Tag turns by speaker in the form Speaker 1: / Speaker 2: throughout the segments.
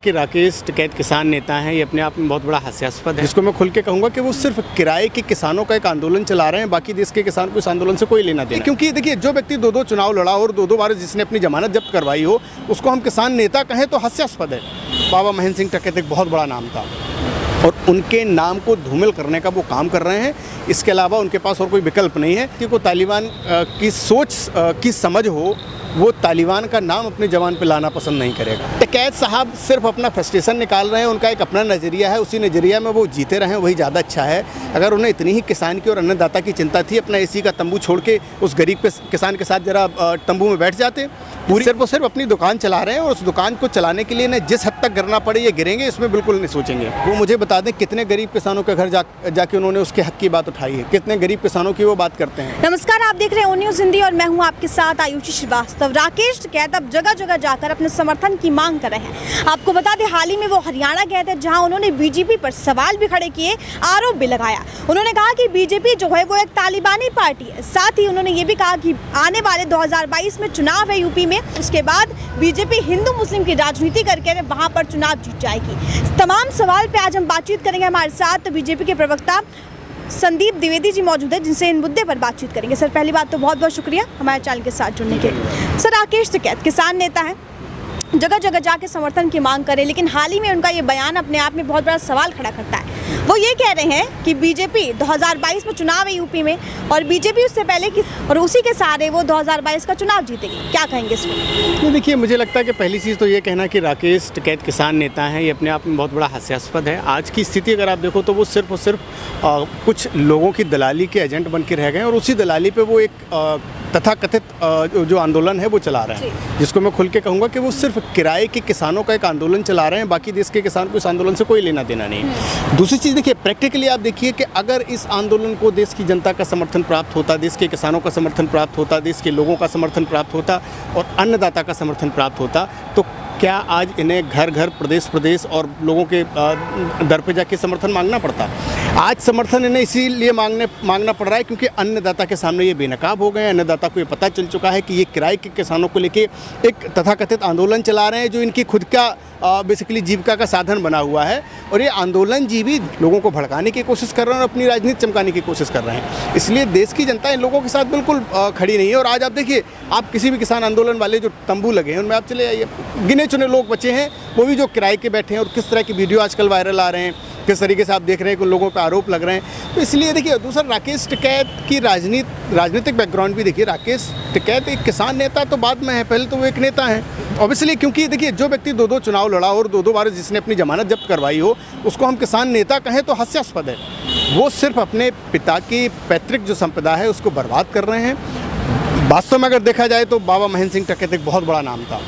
Speaker 1: कि राकेश टिकैत किसान नेता हैं, ये अपने आप में बहुत बड़ा हास्यास्पद है। जिसको मैं खुल के कहूँगा कि वो सिर्फ किराए के किसानों का एक आंदोलन चला रहे हैं, बाकी देश के किसान को इस आंदोलन से कोई लेना देना। क्योंकि देखिए, जो व्यक्ति दो चुनाव लड़ा और दो बार जिसने अपनी जमानत जब्त करवाई हो, उसको हम किसान नेता कहें तो हास्यास्पद है। बाबा महेंद्र सिंह टिकैत एक बहुत बड़ा नाम था और उनके नाम को धूमिल करने का वो काम कर रहे हैं। इसके अलावा उनके पास और कोई विकल्प नहीं है कि को तालिबान की सोच की समझ हो, वो तालिबान का नाम अपने जवान पे लाना पसंद नहीं करेगा। टिकैत साहब सिर्फ अपना फ्रस्ट्रेशन निकाल रहे हैं, उनका एक अपना नज़रिया है, उसी नज़रिया में वो जीते रहें, वही ज़्यादा अच्छा है। अगर उन्हें इतनी ही किसान की और अन्नदाता की चिंता थी, अपना एसी का तंबू छोड़ के उस गरीब किसान के साथ जरा तंबू में बैठ जाते। पूरी सिर्फ और सिर्फ अपनी दुकान चला रहे हैं और उस दुकान को चलाने के लिए इन्हें जिस हद तक गिरना पड़े ये गिरेंगे, इसमें बिल्कुल नहीं सोचेंगे। वो मुझे बता दें कितने गरीब किसानों के घर जाके उन्होंने उसके हक की बात उठाई है, कितने गरीब किसानों की वो बात करते हैं।
Speaker 2: नमस्कार, आप देख रहे हैं ONews हिंदी और मैं हूं आपके साथ आयुषी श्रीवास्तव। राकेश टिकैत अब जगह जगह जाकर अपने समर्थन की मांग कर रहे हैं। आपको बता दें, हाल ही में वो हरियाणा गए थे, जहां उन्होंने बीजेपी पर सवाल भी खड़े किए, आरोप भी लगाया। उन्होंने कहा कि बीजेपी जो है वो एक तालिबानी पार्टी है। साथ ही उन्होंने ये भी कहा कि आने वाले 2022 में चुनाव है यूपी में, उसके बाद बीजेपी हिंदू मुस्लिम की राजनीति करके वहां पर चुनाव जीत जाएगी। तमाम सवाल पे आज हम बातचीत करेंगे। हमारे साथ बीजेपी के प्रवक्ता संदीप द्विवेदी जी मौजूद है, जिनसे इन मुद्दे पर बातचीत करेंगे। सर, पहली बात तो बहुत बहुत शुक्रिया हमारे चैनल के साथ जुड़ने के लिए। सर, राकेश टिकैत किसान नेता है, जगह जगह जाके समर्थन की मांग करें, लेकिन हाल ही में उनका ये बयान अपने आप में बहुत बड़ा सवाल खड़ा करता है। वो ये कह रहे हैं कि बीजेपी 2022 में चुनाव है यूपी में और बीजेपी उससे पहले और उसी के सहारे वो 2022 का चुनाव जीतेगी। क्या कहेंगे इसको?
Speaker 1: देखिए, मुझे लगता है कि पहली चीज़ तो ये कहना कि राकेश टिकैत किसान नेता हैं, ये अपने आप में बहुत बड़ा हास्यास्पद है। आज की स्थिति अगर आप देखो तो वो सिर्फ और सिर्फ कुछ लोगों की दलाली के एजेंट बन के रह गए और उसी दलाली पे वो एक तथाकथित जो आंदोलन है वो चला रहे हैं, जिसको मैं खुल के कहूँगा कि वो सिर्फ किराए के किसानों का एक आंदोलन चला रहे हैं, बाकी देश के किसान को इस आंदोलन से कोई लेना देना नहीं है। दूसरी चीज़ देखिए, प्रैक्टिकली आप देखिए कि अगर इस आंदोलन को देश की जनता का समर्थन प्राप्त होता, देश के किसानों का समर्थन प्राप्त होता, देश के लोगों का समर्थन प्राप्त होता और अन्नदाता का समर्थन प्राप्त होता, तो क्या आज इन्हें घर घर प्रदेश और लोगों के दर पे जाके समर्थन मांगना पड़ता? आज समर्थन इन्हें इसीलिए मांगना पड़ रहा है क्योंकि अन्नदाता के सामने ये बेनकाब हो गए हैं। अन्नदाता को ये पता चल चुका है कि ये किराए के किसानों को लेके एक तथाकथित आंदोलन चला रहे हैं, जो इनकी खुद का बेसिकली जीविका का साधन बना हुआ है और ये आंदोलन जीवी लोगों को भड़काने की कोशिश कर रहे हैं और अपनी राजनीति चमकाने की कोशिश कर रहे हैं। इसलिए देश की जनता इन लोगों के साथ बिल्कुल खड़ी नहीं है। और आज आप देखिए, आप किसी भी किसान आंदोलन वाले जो तंबू लगे हैं उनमें आप चले आइए, गिने चुने लोग बचे हैं, वो भी जो किराए के बैठे हैं और किस तरह की वीडियो आजकल वायरल आ रहे हैं, किस तरीके से आप देख रहे हैं कि उन लोगों पर आरोप लग रहे हैं। तो इसलिए देखिए, दूसरा राकेश टिकैत की राजनीतिक बैकग्राउंड भी देखिए। राकेश टिकैत एक किसान नेता तो बाद में है, पहले तो वो एक नेता है ऑब्वियसली। क्योंकि देखिए, जो व्यक्ति दो चुनाव लड़ा और दो बार जिसने अपनी जमानत जब्त करवाई हो, उसको हम किसान नेता कहें तो हास्यास्पद है। वो सिर्फ अपने पिता की पैतृक जो संपदा है उसको बर्बाद कर रहे हैं। वास्तव में अगर देखा जाए तो बाबा महेंद्र सिंह टिकैत एक बहुत बड़ा नाम था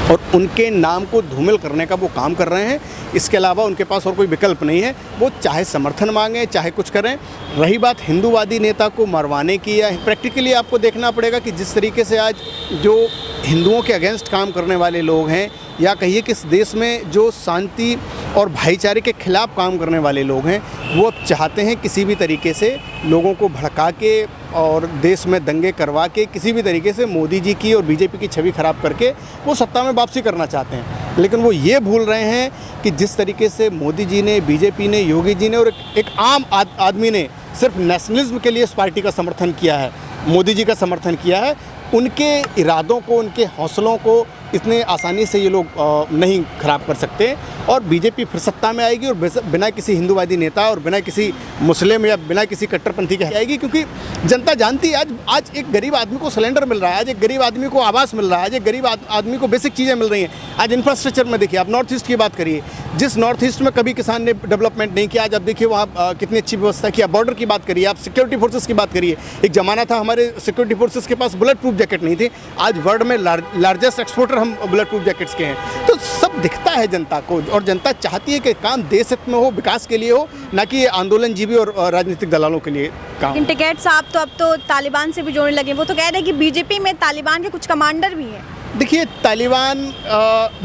Speaker 1: और उनके नाम को धूमिल करने का वो काम कर रहे हैं। इसके अलावा उनके पास और कोई विकल्प नहीं है। वो चाहे समर्थन मांगें, चाहे कुछ करें। रही बात हिंदूवादी नेता को मरवाने की, या प्रैक्टिकली आपको देखना पड़ेगा कि जिस तरीके से आज जो हिंदुओं के अगेंस्ट काम करने वाले लोग हैं, या कहिए कि इस देश में जो शांति और भाईचारे के खिलाफ काम करने वाले लोग हैं, वो अब चाहते हैं किसी भी तरीके से लोगों को भड़का के और देश में दंगे करवा के किसी भी तरीके से मोदी जी की और बीजेपी की छवि खराब करके वो सत्ता में वापसी करना चाहते हैं। लेकिन वो ये भूल रहे हैं कि जिस तरीके से मोदी जी ने, बीजेपी ने, योगी जी ने और एक आम आदमी ने सिर्फ नेशनलिज्म के लिए इस पार्टी का समर्थन किया है, मोदी जी का समर्थन किया है, उनके इरादों को, उनके हौसलों को इतने आसानी से ये लोग नहीं खराब कर सकते। और बीजेपी फिर सत्ता में आएगी और बिना किसी हिंदूवादी नेता और बिना किसी मुस्लिम या बिना किसी कट्टरपंथी के आएगी, क्योंकि जनता जानती है आज एक गरीब आदमी को सिलेंडर मिल रहा है, आज एक गरीब आदमी को आवास मिल रहा है, आज एक गरीब आदमी को बेसिक चीज़ें मिल रही हैं। आज इंफ्रास्ट्रक्चर में देखिए, आप नॉर्थ ईस्ट की बात करिए, जिस नॉर्थ ईस्ट में कभी किसान ने डेवलपमेंट नहीं किया, आज आप देखिए वहाँ कितनी अच्छी व्यवस्था की। आप बॉर्डर की बात करिए, आप सिक्योरिटी फोर्सेस की बात करिए। एक ज़माना था हमारे सिक्योरिटी फोर्सेस के पास बुलेट प्रूफ जैकेट नहीं थे, आज वर्ल्ड में लार्जेस्ट एक्सपोर्टर हम बुलेट प्रूफ जैकेट्स के हैं। तो सब दिखता है जनता को और जनता चाहती है कि काम देश हित में हो, विकास के लिए हो, ना कि आंदोलन जीवी और राजनीतिक दलालों के लिए काम।
Speaker 2: लेकिन टिकैत साहब तो अब तो तालिबान से भी जोड़ने लगे। वो तो कह रहे हैं कि बीजेपी में तालिबान के कुछ कमांडर भी हैं।
Speaker 1: देखिए, तालिबान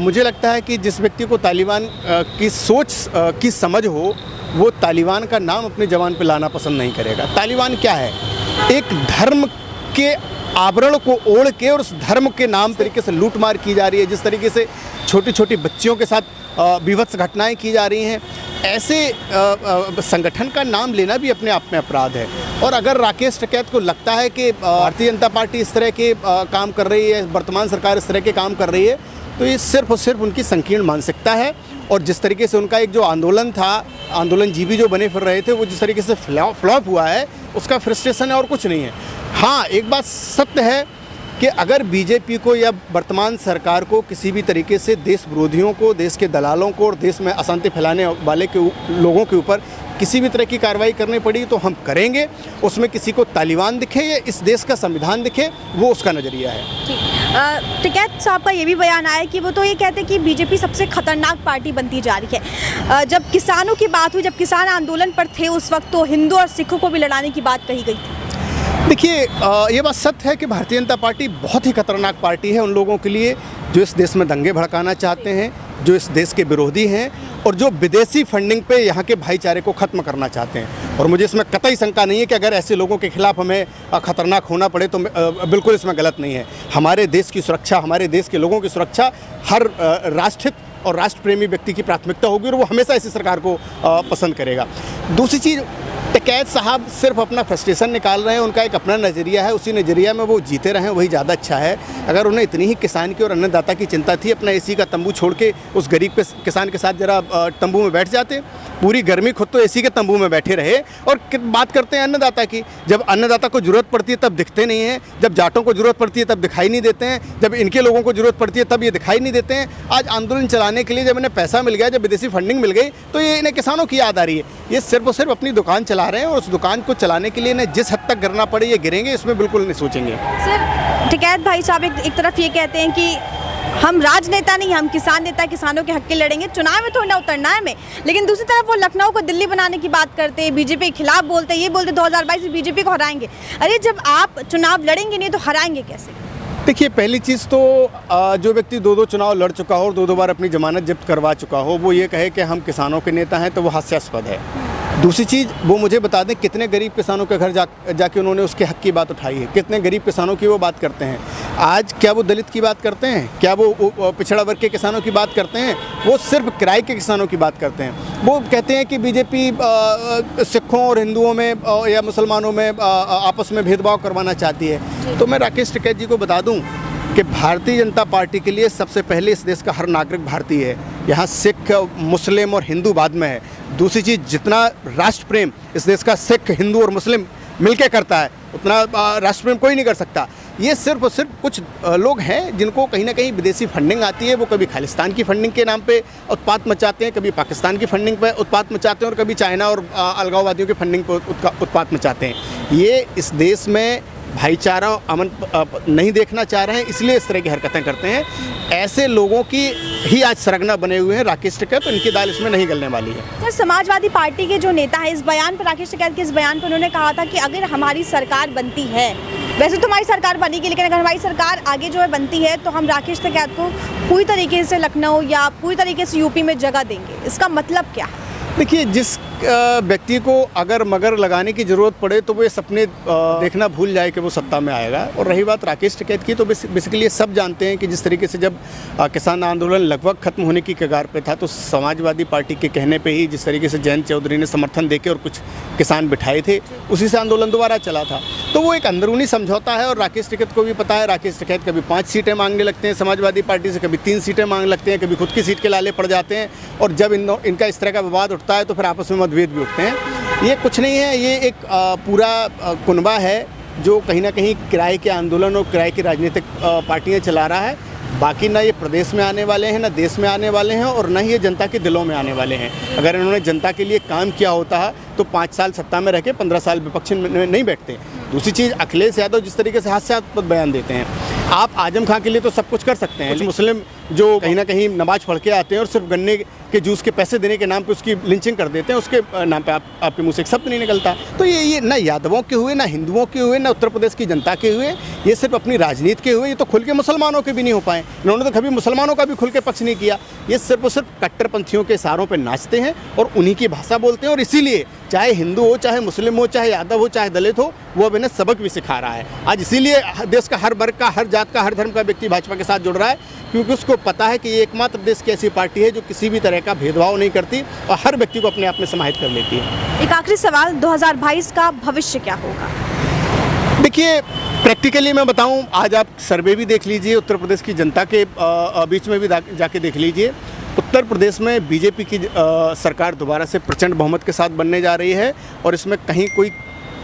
Speaker 1: मुझे लगता है कि जिस व्यक्ति को तालिबान की सोच की समझ हो, वो तालिबान का नाम अपने जवान पे लाना पसंद नहीं करेगा। तालिबान क्या है? एक धर्म के आवरण को ओढ़ के और उस धर्म के नाम तरीके से लूटमार की जा रही है। जिस तरीके से छोटी छोटी बच्चियों के साथ बीभत्स घटनाएं की जा रही हैं। ऐसे संगठन का नाम लेना भी अपने आप में अपराध है। और अगर राकेश टिकैत को लगता है कि भारतीय जनता पार्टी इस तरह के काम कर रही है, वर्तमान सरकार इस तरह के काम कर रही है, तो ये सिर्फ और सिर्फ उनकी संकीर्ण मानसिकता है। और जिस तरीके से उनका एक जो आंदोलन था, आंदोलनजीवी जो बने फिर रहे थे, वो जिस तरीके से फ्लॉप हुआ है, उसका फ्रस्ट्रेशन है और कुछ नहीं है। हाँ, एक बात सत्य है कि अगर बीजेपी को या वर्तमान सरकार को किसी भी तरीके से देश विरोधियों को, देश के दलालों को और देश में अशांति फैलाने वाले लोगों के ऊपर किसी भी तरह की कार्रवाई करनी पड़ी तो हम करेंगे। उसमें किसी को तालिबान दिखे या इस देश का संविधान दिखे, वो उसका नज़रिया है।
Speaker 2: टिकैत साहब का ये भी बयान आया कि वो तो ये कहते हैं कि बीजेपी सबसे खतरनाक पार्टी बनती जा रही है। जब किसानों की बात हुई, जब किसान आंदोलन पर थे, उस वक्त तो हिंदू और सिखों को भी लड़ाने की बात कही गई थी।
Speaker 1: देखिए, ये बात सत्य है कि भारतीय जनता पार्टी बहुत ही खतरनाक पार्टी है उन लोगों के लिए जो इस देश में दंगे भड़काना चाहते हैं, जो इस देश के विरोधी हैं और जो विदेशी फंडिंग पे यहाँ के भाईचारे को ख़त्म करना चाहते हैं। और मुझे इसमें कतई शंका नहीं है कि अगर ऐसे लोगों के खिलाफ हमें खतरनाक होना पड़े तो बिल्कुल इसमें गलत नहीं है। हमारे देश की सुरक्षा, हमारे देश के लोगों की सुरक्षा हर राष्ट्रहित और राष्ट्र प्रेमी व्यक्ति की प्राथमिकता होगी और वो हमेशा ऐसी सरकार को पसंद करेगा। दूसरी चीज़, टिकैत साहब सिर्फ अपना फ्रस्ट्रेशन निकाल रहे हैं, उनका एक अपना नज़रिया है, उसी नज़रिया में वो जीते रहें, वही ज़्यादा अच्छा है। अगर उन्हें इतनी ही किसान की और अन्नदाता की चिंता थी, अपना एसी का तंबू छोड़ के उस गरीब किसान के साथ जरा तंबू में बैठ जाते। पूरी गर्मी खुद तो एसी के तंबू में बैठे रहे और बात करते हैं अन्नदाता की। जब अन्नदाता को ज़रूरत पड़ती है तब दिखते नहीं हैं, जब जाटों को ज़रूरत पड़ती है तब दिखाई नहीं देते हैं, जब इनके लोगों को ज़रूरत पड़ती है तब ये दिखाई नहीं देते हैं। आज आंदोलन चलाने के लिए जब इन्हें पैसा मिल गया, जब विदेशी फंडिंग मिल गई, तो ये इन्हें किसानों की याद आ रही है। ये सिर्फ और सिर्फ अपनी दुकान चला रहे हैं और उस दुकान को चलाने के लिए इन्हें जिस हद तक गिरना पड़े ये गिरेंगे, इसमें बिल्कुल नहीं सोचेंगे।
Speaker 2: सर, टिकैत भाई साहब एक तरफ ये कहते हैं कि हम राजनेता नहीं, हम किसान नेता, किसानों के हक के लड़ेंगे, चुनाव में थोड़ा ना उतरना है हमें। लेकिन दूसरी तरफ वो लखनऊ को दिल्ली बनाने की बात करते हैं, बीजेपी के खिलाफ बोलते हैं, ये बोलते 2022 में बीजेपी को हराएंगे। अरे जब आप चुनाव लड़ेंगे नहीं तो हराएंगे कैसे?
Speaker 1: देखिए, पहली चीज़ तो जो व्यक्ति 2 चुनाव लड़ चुका हो और 2 बार अपनी जमानत जब्त करवा चुका हो, वो ये कहे कि हम किसानों के नेता हैं, तो वो हास्यास्पद है। दूसरी चीज़, वो मुझे बता दें कितने गरीब किसानों के घर जाके उन्होंने उसके हक की बात उठाई है, कितने गरीब किसानों की वो बात करते हैं। आज क्या वो दलित की बात करते हैं? क्या वो पिछड़ा वर्ग के किसानों की बात करते हैं? वो सिर्फ किराए के किसानों की बात करते हैं। वो कहते हैं कि बीजेपी सिखों और हिंदुओं में या मुसलमानों में आपस में भेदभाव करवाना चाहती है। तो मैं राकेश टिकैत जी को बता दूं कि भारतीय जनता पार्टी के लिए सबसे पहले इस देश का हर नागरिक भारतीय है। यहाँ सिख, मुस्लिम और हिंदू बाद में है। दूसरी चीज़, जितना राष्ट्र प्रेम इस देश का सिख, हिंदू और मुस्लिम मिलके करता है, उतना राष्ट्र प्रेम कोई नहीं कर सकता। ये सिर्फ और सिर्फ कुछ लोग हैं जिनको कहीं ना कहीं विदेशी फंडिंग आती है। वो कभी खालिस्तान की फंडिंग के नाम पे उत्पात मचाते हैं, कभी पाकिस्तान की फंडिंग पे उत्पात मचाते हैं और कभी चाइना और अलगाववादियों की फंडिंग पर उत्पात मचाते हैं। ये इस देश में भाईचारा, अमन नहीं देखना चाह रहे हैं, इसलिए इस तरह की हरकतें करते हैं। ऐसे लोगों की ही आज सरगना बने हुए हैं राकेश टिकैत, तो इनकी दाल इसमें नहीं गलने वाली है।
Speaker 2: तो समाजवादी पार्टी के जो नेता है, इस बयान पर, राकेश टिकैत के इस बयान पर उन्होंने कहा था कि अगर हमारी सरकार बनती है, वैसे तो हमारी सरकार बनेगी, लेकिन अगर हमारी सरकार आगे जो है बनती है तो हम राकेश टिकैत को पूरी तरीके से लखनऊ या पूरी तरीके से यूपी में जगह देंगे। इसका मतलब क्या है?
Speaker 1: देखिए, जिस व्यक्ति को अगर मगर लगाने की ज़रूरत पड़े तो वो ये सपने देखना भूल जाए कि वो सत्ता में आएगा। और रही बात राकेश टिकैत की, तो बेसिकली सब जानते हैं कि जिस तरीके से जब किसान आंदोलन लगभग ख़त्म होने की कगार पे था, तो समाजवादी पार्टी के कहने पे ही जिस तरीके से जयंत चौधरी ने समर्थन देके और कुछ किसान बिठाए थे, उसी से आंदोलन दोबारा चला था। तो वो एक अंदरूनी समझौता है और राकेश टिकैत को भी पता है। राकेश टिकैत कभी 5 सीटें मांगने लगते हैं समाजवादी पार्टी से, कभी 3 सीटें मांग लगते हैं, कभी खुद की सीट के लाले पड़ जाते हैं। और जब इनका इस तरह का विवाद उठता है तो फिर आपस में मतभेद भी उठते हैं। ये कुछ नहीं है, ये एक पूरा कुनबा है जो कहीं ना कहीं किराए के आंदोलन और किराए की राजनीतिक पार्टियां चला रहा है। बाकी ना ये प्रदेश में आने वाले हैं, ना देश में आने वाले हैं और ना ही ये जनता के दिलों में आने वाले हैं। अगर इन्होंने जनता के लिए काम किया होता है तो 5 साल सत्ता में रह के 15 साल विपक्ष में नहीं बैठते। दूसरी चीज़, अखिलेश यादव जिस तरीके से हास्यास्पद बयान देते हैं, आप आजम खां के लिए तो सब कुछ कर सकते हैं। कुछ मुस्लिम जो कहीं ना कहीं नमाज पढ़ के आते हैं और सिर्फ गन्ने के जूस के पैसे देने के नाम पे उसकी लिंचिंग कर देते हैं, उसके नाम पे आपके मुंह से एक शब्द नहीं निकलता। तो ये ना यादवों के हुए, ना हिंदुओं के हुए, ना उत्तर प्रदेश की जनता के हुए, ये सिर्फ अपनी राजनीति के हुए। ये तो खुल के मुसलमानों के भी नहीं हो पाए, इन्होंने तो कभी मुसलमानों का भी खुल के पक्ष नहीं किया। ये सिर्फ और सिर्फ कट्टरपंथियों के इशारों पर नाचते हैं और उन्हीं की भाषा बोलते हैं। और इसीलिए चाहे हिंदू हो, चाहे मुस्लिम हो, चाहे यादव हो, चाहे दलित हो, वो अब इन्हें सबक भी सिखा रहा है। आज इसीलिए देश का हर वर्ग का, हर जात का, हर धर्म का व्यक्ति भाजपा के साथ जुड़ रहा है, क्योंकि उसको पता है कि ये एकमात्र देश की ऐसी पार्टी है जो किसी भी तरह का भेदभाव नहीं करती और हर व्यक्ति को अपने आप में समाहित कर लेती है।
Speaker 2: एक आखिरी सवाल, 2022 का भविष्य क्या होगा?
Speaker 1: देखिए, प्रैक्टिकली मैं बताऊं, आज आप सर्वे भी देख लीजिए, उत्तर प्रदेश की जनता के बीच में भी जाके देख लीजिए। उत्तर प्रदेश में बीजेपी की सरकार दोबारा से प्रचंड बहुमत के साथ बनने जा रही है और इसमें कहीं कोई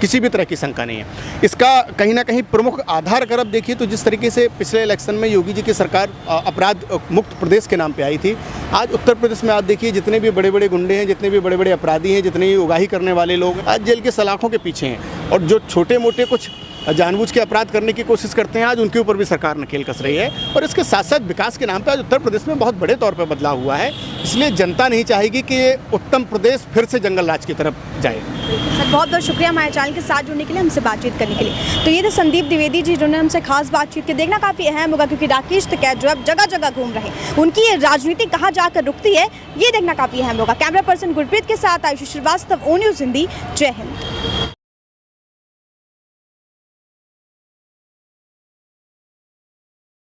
Speaker 1: किसी भी तरह की शंका नहीं है। इसका कहीं ना कहीं प्रमुख आधार अगर आप देखिए तो जिस तरीके से पिछले इलेक्शन में योगी जी की सरकार अपराध मुक्त प्रदेश के नाम पे आई थी, आज उत्तर प्रदेश में आप देखिए जितने भी बड़े बड़े गुंडे हैं, जितने भी बड़े बड़े अपराधी हैं, जितने भी उगाही करने वाले लोग आज जेल के सलाखों के पीछे हैं और जो छोटे मोटे कुछ जानबूझ के अपराध करने की कोशिश करते हैं, आज उनके ऊपर भी सरकार नकेल कस रही है। और इसके साथ साथ विकास के नाम पर आज उत्तर प्रदेश में बहुत बड़े तौर पर बदलाव हुआ है। इसलिए जनता नहीं चाहेगी कि ये उत्तम प्रदेश फिर से जंगल राज की तरफ जाए।
Speaker 2: सर, बहुत बहुत शुक्रिया हमारे चैनल के साथ जुड़ने के लिए, हमसे बातचीत करने के लिए। तो ये थे संदीप द्विवेदी जी, जिन्होंने हमसे खास बातचीत की। देखना काफ़ी अहम होगा क्योंकि राकेश टिकैत जो अब जगह जगह घूम रहे हैं, उनकी ये राजनीति कहाँ जाकर रुकती है, ये देखना काफ़ी अहम होगा। कैमरा पर्सन गुरप्रीत के साथ आयुषी श्रीवास्तव, ओ न्यूज़ हिंदी। जय हिंद।